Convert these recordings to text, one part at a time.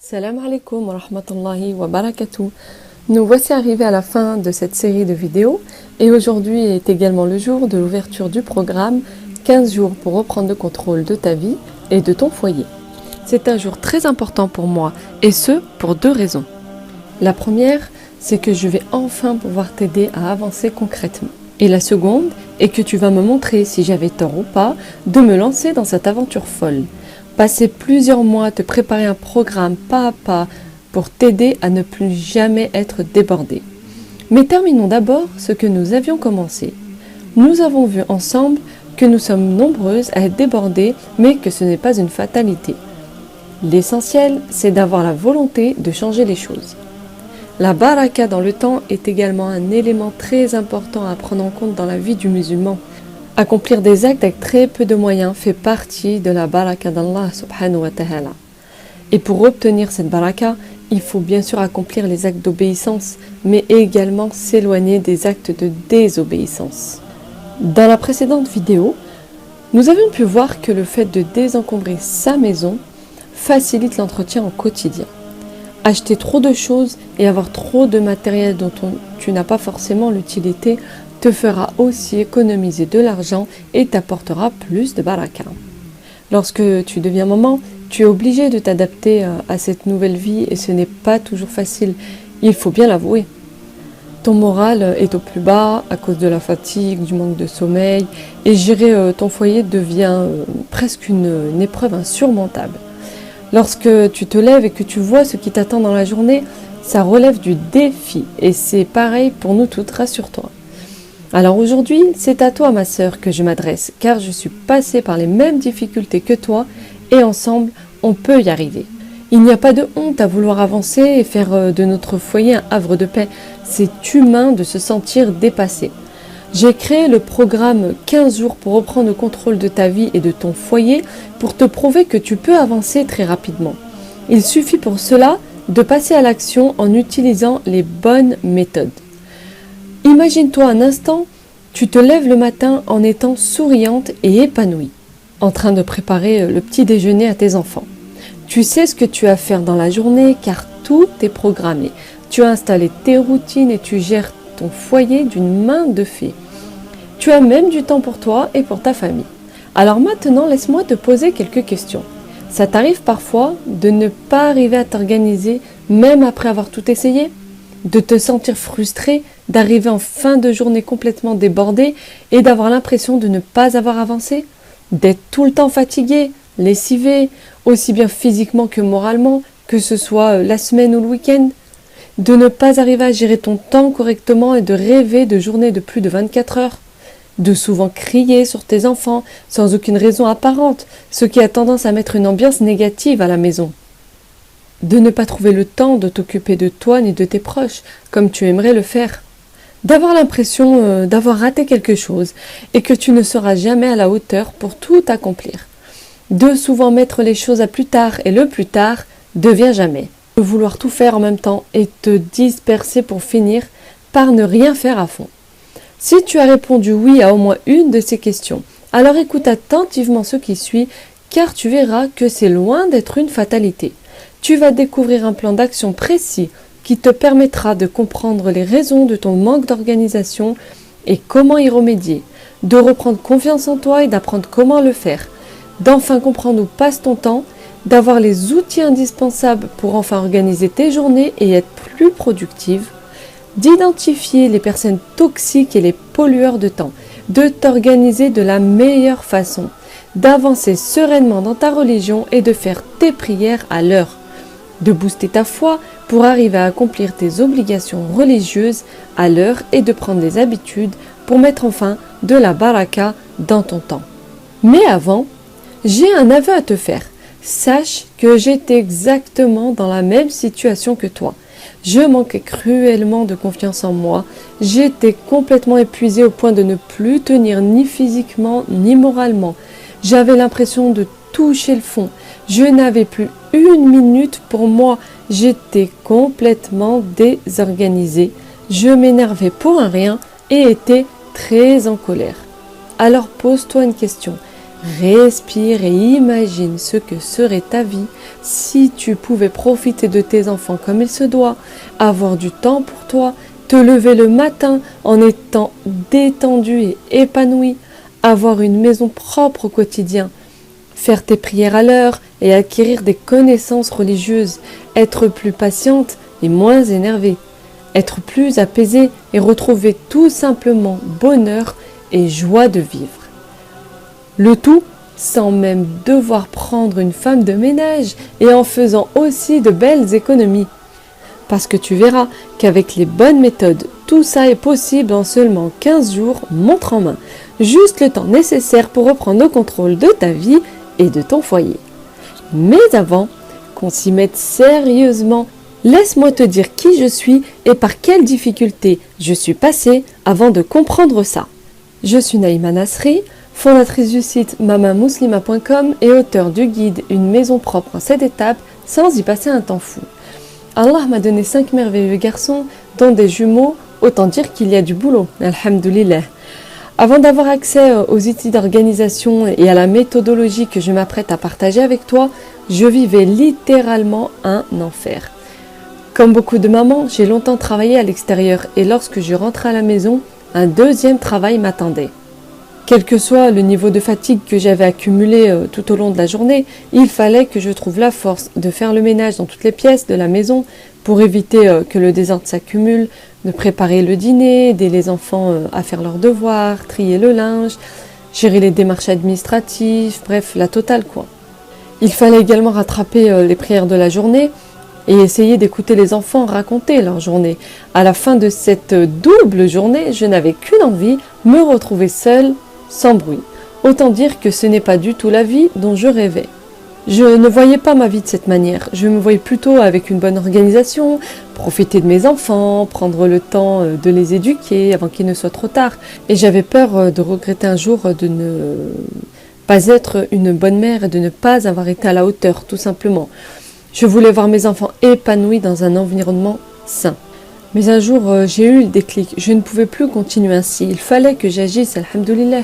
Salam alaikum wa rahmatullahi wa barakatuh. Nous voici arrivés à la fin de cette série de vidéos et aujourd'hui est également le jour de l'ouverture du programme 15 jours pour reprendre le contrôle de ta vie et de ton foyer. C'est un jour très important pour moi et ce pour deux raisons. La première, c'est que je vais enfin pouvoir t'aider à avancer concrètement. Et la seconde est que tu vas me montrer si j'avais tort ou pas de me lancer dans cette aventure folle. Passer plusieurs mois à te préparer un programme pas à pas pour t'aider à ne plus jamais être débordé. Mais terminons d'abord ce que nous avions commencé. Nous avons vu ensemble que nous sommes nombreuses à être débordées, mais que ce n'est pas une fatalité. L'essentiel, c'est d'avoir la volonté de changer les choses. La baraka dans le temps est également un élément très important à prendre en compte dans la vie du musulman. Accomplir des actes avec très peu de moyens fait partie de la baraka d'Allah subhanahu wa ta'ala. Et pour obtenir cette baraka, il faut bien sûr accomplir les actes d'obéissance, mais également s'éloigner des actes de désobéissance. Dans la précédente vidéo, nous avions pu voir que le fait de désencombrer sa maison facilite l'entretien au quotidien. Acheter trop de choses et avoir trop de matériel dont tu n'as pas forcément l'utilité te fera aussi économiser de l'argent et t'apportera plus de baraka. Lorsque tu deviens maman, tu es obligé de t'adapter à cette nouvelle vie et ce n'est pas toujours facile, il faut bien l'avouer. Ton moral est au plus bas à cause de la fatigue, du manque de sommeil et gérer ton foyer devient presque une épreuve insurmontable. Lorsque tu te lèves et que tu vois ce qui t'attend dans la journée, ça relève du défi et c'est pareil pour nous toutes, rassure-toi. Alors aujourd'hui, c'est à toi ma sœur que je m'adresse car je suis passée par les mêmes difficultés que toi et ensemble, on peut y arriver. Il n'y a pas de honte à vouloir avancer et faire de notre foyer un havre de paix. C'est humain de se sentir dépassé. J'ai créé le programme 15 jours pour reprendre le contrôle de ta vie et de ton foyer pour te prouver que tu peux avancer très rapidement. Il suffit pour cela de passer à l'action en utilisant les bonnes méthodes. Imagine-toi un instant, tu te lèves le matin en étant souriante et épanouie, en train de préparer le petit déjeuner à tes enfants. Tu sais ce que tu as à faire dans la journée car tout est programmé. Tu as installé tes routines et tu gères ton foyer d'une main de fée. Tu as même du temps pour toi et pour ta famille. Alors maintenant, laisse-moi te poser quelques questions. Ça t'arrive parfois de ne pas arriver à t'organiser même après avoir tout essayé ? De te sentir frustré, d'arriver en fin de journée complètement débordé et d'avoir l'impression de ne pas avoir avancé ? D'être tout le temps fatigué, lessivé, aussi bien physiquement que moralement, que ce soit la semaine ou le week-end ? De ne pas arriver à gérer ton temps correctement et de rêver de journées de plus de 24 heures ? De souvent crier sur tes enfants sans aucune raison apparente, ce qui a tendance à mettre une ambiance négative à la maison. De ne pas trouver le temps de t'occuper de toi ni de tes proches, comme tu aimerais le faire. D'avoir l'impression d'avoir raté quelque chose et que tu ne seras jamais à la hauteur pour tout accomplir. De souvent mettre les choses à plus tard et le plus tard devient jamais. De vouloir tout faire en même temps et te disperser pour finir par ne rien faire à fond. Si tu as répondu oui à au moins une de ces questions, alors écoute attentivement ce qui suit car tu verras que c'est loin d'être une fatalité. Tu vas découvrir un plan d'action précis qui te permettra de comprendre les raisons de ton manque d'organisation et comment y remédier, de reprendre confiance en toi et d'apprendre comment le faire, d'enfin comprendre où passe ton temps, d'avoir les outils indispensables pour enfin organiser tes journées et être plus productive, d'identifier les personnes toxiques et les pollueurs de temps, de t'organiser de la meilleure façon, d'avancer sereinement dans ta religion et de faire tes prières à l'heure, de booster ta foi pour arriver à accomplir tes obligations religieuses à l'heure et de prendre les habitudes pour mettre enfin de la baraka dans ton temps. Mais avant, j'ai un aveu à te faire. Sache que j'étais exactement dans la même situation que toi. Je manquais cruellement de confiance en moi. J'étais complètement épuisée au point de ne plus tenir ni physiquement ni moralement. J'avais l'impression de toucher le fond. Je n'avais plus une minute pour moi. J'étais complètement désorganisée. Je m'énervais pour un rien et étais très en colère. Alors pose-toi une question. Respire et imagine ce que serait ta vie si tu pouvais profiter de tes enfants comme il se doit, avoir du temps pour toi, te lever le matin en étant détendu et épanoui, avoir une maison propre au quotidien, faire tes prières à l'heure et acquérir des connaissances religieuses, être plus patiente et moins énervée, être plus apaisée et retrouver tout simplement bonheur et joie de vivre. Le tout sans même devoir prendre une femme de ménage et en faisant aussi de belles économies. Parce que tu verras qu'avec les bonnes méthodes, tout ça est possible en seulement 15 jours, montre en main. Juste le temps nécessaire pour reprendre le contrôle de ta vie et de ton foyer. Mais avant qu'on s'y mette sérieusement, laisse-moi te dire qui je suis et par quelles difficultés je suis passée avant de comprendre ça. Je suis Naïma Nasri, fondatrice du site mamamuslima.com et auteure du guide Une maison propre en 7 étapes sans y passer un temps fou. Allah m'a donné 5 merveilleux garçons, dont des jumeaux, autant dire qu'il y a du boulot, alhamdoulilah. Avant d'avoir accès aux outils d'organisation et à la méthodologie que je m'apprête à partager avec toi, je vivais littéralement un enfer. Comme beaucoup de mamans, j'ai longtemps travaillé à l'extérieur et lorsque je rentrais à la maison, un deuxième travail m'attendait. Quel que soit le niveau de fatigue que j'avais accumulé tout au long de la journée, il fallait que je trouve la force de faire le ménage dans toutes les pièces de la maison pour éviter que le désordre s'accumule, de préparer le dîner, aider les enfants à faire leurs devoirs, trier le linge, gérer les démarches administratives, bref, la totale quoi. Il fallait également rattraper les prières de la journée et essayer d'écouter les enfants raconter leur journée. À la fin de cette double journée, je n'avais qu'une envie, me retrouver seule, sans bruit. Autant dire que ce n'est pas du tout la vie dont je rêvais. Je ne voyais pas ma vie de cette manière. Je me voyais plutôt avec une bonne organisation, profiter de mes enfants, prendre le temps de les éduquer avant qu'il ne soit trop tard. Et j'avais peur de regretter un jour de ne pas être une bonne mère et de ne pas avoir été à la hauteur, tout simplement. Je voulais voir mes enfants épanouis dans un environnement sain. Mais un jour, j'ai eu le déclic. Je ne pouvais plus continuer ainsi. Il fallait que j'agisse, alhamdoulilah.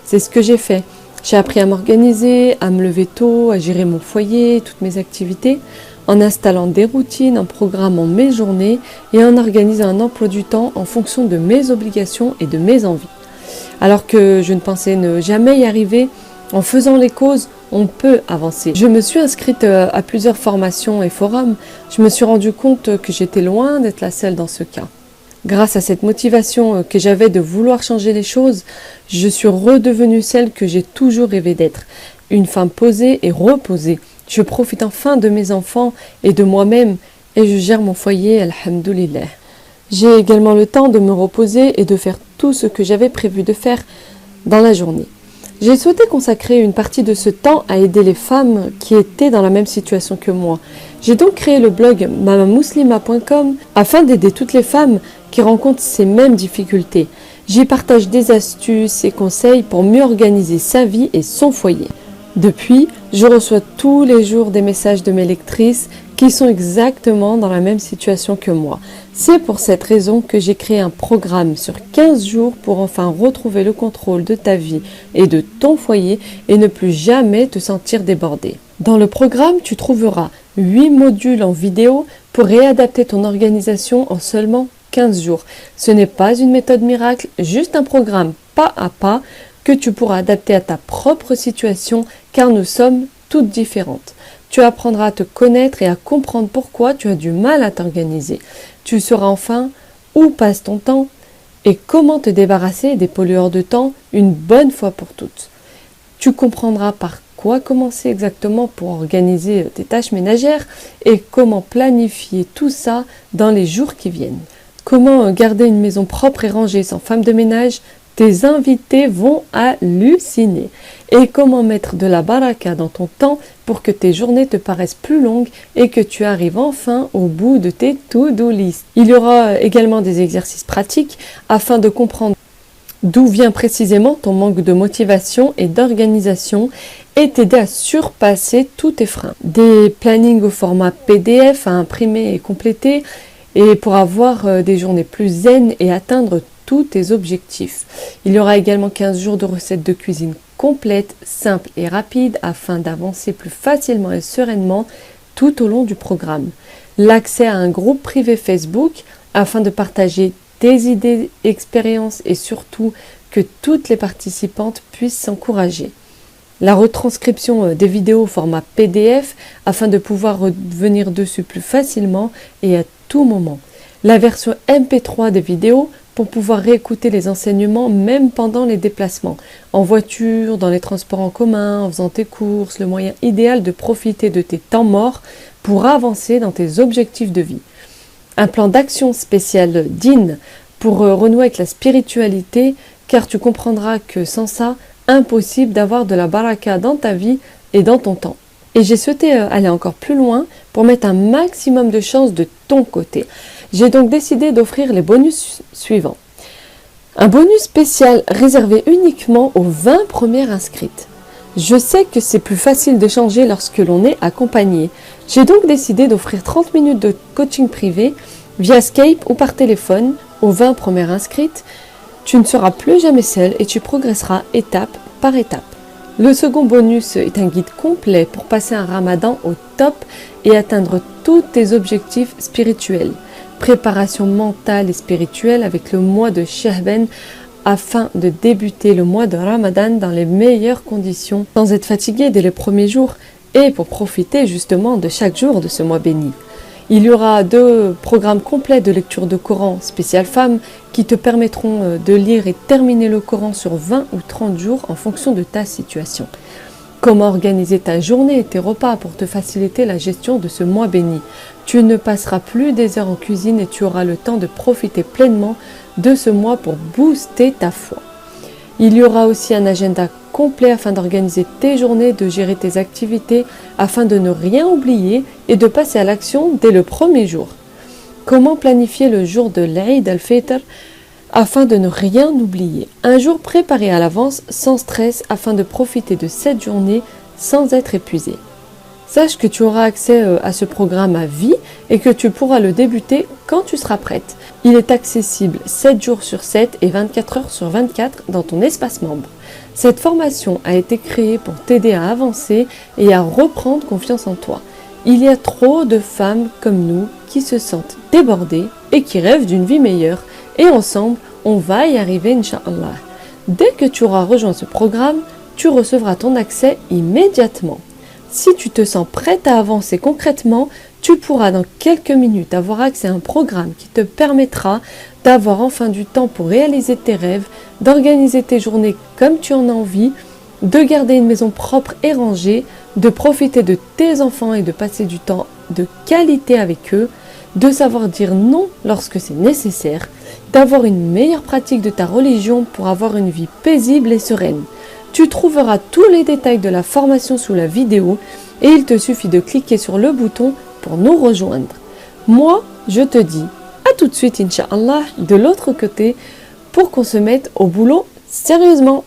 C'est ce que j'ai fait. J'ai appris à m'organiser, à me lever tôt, à gérer mon foyer, toutes mes activités, en installant des routines, en programmant mes journées et en organisant un emploi du temps en fonction de mes obligations et de mes envies. Alors que je ne pensais ne jamais y arriver, en faisant les causes, on peut avancer. Je me suis inscrite à plusieurs formations et forums. Je me suis rendu compte que j'étais loin d'être la seule dans ce cas. Grâce à cette motivation que j'avais de vouloir changer les choses, je suis redevenue celle que j'ai toujours rêvé d'être. Une femme posée et reposée. Je profite enfin de mes enfants et de moi-même et je gère mon foyer, alhamdoulilah. J'ai également le temps de me reposer et de faire tout ce que j'avais prévu de faire dans la journée. J'ai souhaité consacrer une partie de ce temps à aider les femmes qui étaient dans la même situation que moi. J'ai donc créé le blog mamamuslima.com afin d'aider toutes les femmes qui rencontrent ces mêmes difficultés. J'y partage des astuces et conseils pour mieux organiser sa vie et son foyer. Depuis, je reçois tous les jours des messages de mes lectrices qui sont exactement dans la même situation que moi. C'est pour cette raison que j'ai créé un programme sur 15 jours pour enfin retrouver le contrôle de ta vie et de ton foyer et ne plus jamais te sentir débordé. Dans le programme, tu trouveras 8 modules en vidéo pour réadapter ton organisation en seulement 15 jours. Ce n'est pas une méthode miracle, juste un programme pas à pas que tu pourras adapter à ta propre situation car nous sommes toutes différentes. Tu apprendras à te connaître et à comprendre pourquoi tu as du mal à t'organiser. Tu sauras enfin où passe ton temps et comment te débarrasser des pollueurs de temps une bonne fois pour toutes. Tu comprendras par quoi commencer exactement pour organiser tes tâches ménagères et comment planifier tout ça dans les jours qui viennent. Comment garder une maison propre et rangée sans femme de ménage? Tes invités vont halluciner. Et comment mettre de la baraka dans ton temps pour que tes journées te paraissent plus longues et que tu arrives enfin au bout de tes to-do list. Il y aura également des exercices pratiques afin de comprendre d'où vient précisément ton manque de motivation et d'organisation et t'aider à surpasser tous tes freins. Des plannings au format PDF à imprimer et compléter et pour avoir des journées plus zen et atteindre tous tes objectifs. Il y aura également 15 jours de recettes de cuisine complète, simple et rapide afin d'avancer plus facilement et sereinement tout au long du programme. L'accès à un groupe privé Facebook afin de partager tes idées, expériences et surtout que toutes les participantes puissent s'encourager. La retranscription des vidéos au format PDF afin de pouvoir revenir dessus plus facilement et à tout moment. La version MP3 des vidéos pour pouvoir réécouter les enseignements même pendant les déplacements, en voiture, dans les transports en commun, en faisant tes courses, le moyen idéal de profiter de tes temps morts pour avancer dans tes objectifs de vie. Un plan d'action spécial DIN pour renouer avec la spiritualité, car tu comprendras que sans ça, impossible d'avoir de la baraka dans ta vie et dans ton temps. Et j'ai souhaité aller encore plus loin pour mettre un maximum de chance de ton côté. J'ai donc décidé d'offrir les bonus suivants. Un bonus spécial réservé uniquement aux 20 premières inscrites. Je sais que c'est plus facile de changer lorsque l'on est accompagné. J'ai donc décidé d'offrir 30 minutes de coaching privé via Skype ou par téléphone aux 20 premières inscrites. Tu ne seras plus jamais seul et tu progresseras étape par étape. Le second bonus est un guide complet pour passer un ramadan au top et atteindre tous tes objectifs spirituels. Préparation mentale et spirituelle avec le mois de Shahban afin de débuter le mois de Ramadan dans les meilleures conditions sans être fatigué dès les premiers jours et pour profiter justement de chaque jour de ce mois béni. Il y aura 2 programmes complets de lecture de Coran spécial femmes qui te permettront de lire et terminer le Coran sur 20 ou 30 jours en fonction de ta situation. Comment organiser ta journée et tes repas pour te faciliter la gestion de ce mois béni. Tu ne passeras plus des heures en cuisine et tu auras le temps de profiter pleinement de ce mois pour booster ta foi. Il y aura aussi un agenda complet afin d'organiser tes journées, de gérer tes activités, afin de ne rien oublier et de passer à l'action dès le premier jour. Comment planifier le jour de l'Eid al-Fitr afin de ne rien oublier. Un jour préparé à l'avance, sans stress, afin de profiter de cette journée sans être épuisé. Sache que tu auras accès à ce programme à vie et que tu pourras le débuter quand tu seras prête. Il est accessible 7 jours sur 7 et 24 heures sur 24 dans ton espace membre. Cette formation a été créée pour t'aider à avancer et à reprendre confiance en toi. Il y a trop de femmes comme nous qui se sentent débordées et qui rêvent d'une vie meilleure. Et ensemble, on va y arriver, Inch'Allah. Dès que tu auras rejoint ce programme, tu recevras ton accès immédiatement. Si tu te sens prête à avancer concrètement, tu pourras dans quelques minutes avoir accès à un programme qui te permettra d'avoir enfin du temps pour réaliser tes rêves, d'organiser tes journées comme tu en as envie, de garder une maison propre et rangée, de profiter de tes enfants et de passer du temps de qualité avec eux, de savoir dire non lorsque c'est nécessaire, d'avoir une meilleure pratique de ta religion pour avoir une vie paisible et sereine. Tu trouveras tous les détails de la formation sous la vidéo et il te suffit de cliquer sur le bouton pour nous rejoindre. Moi, je te dis à tout de suite, Inch'Allah, de l'autre côté, pour qu'on se mette au boulot sérieusement.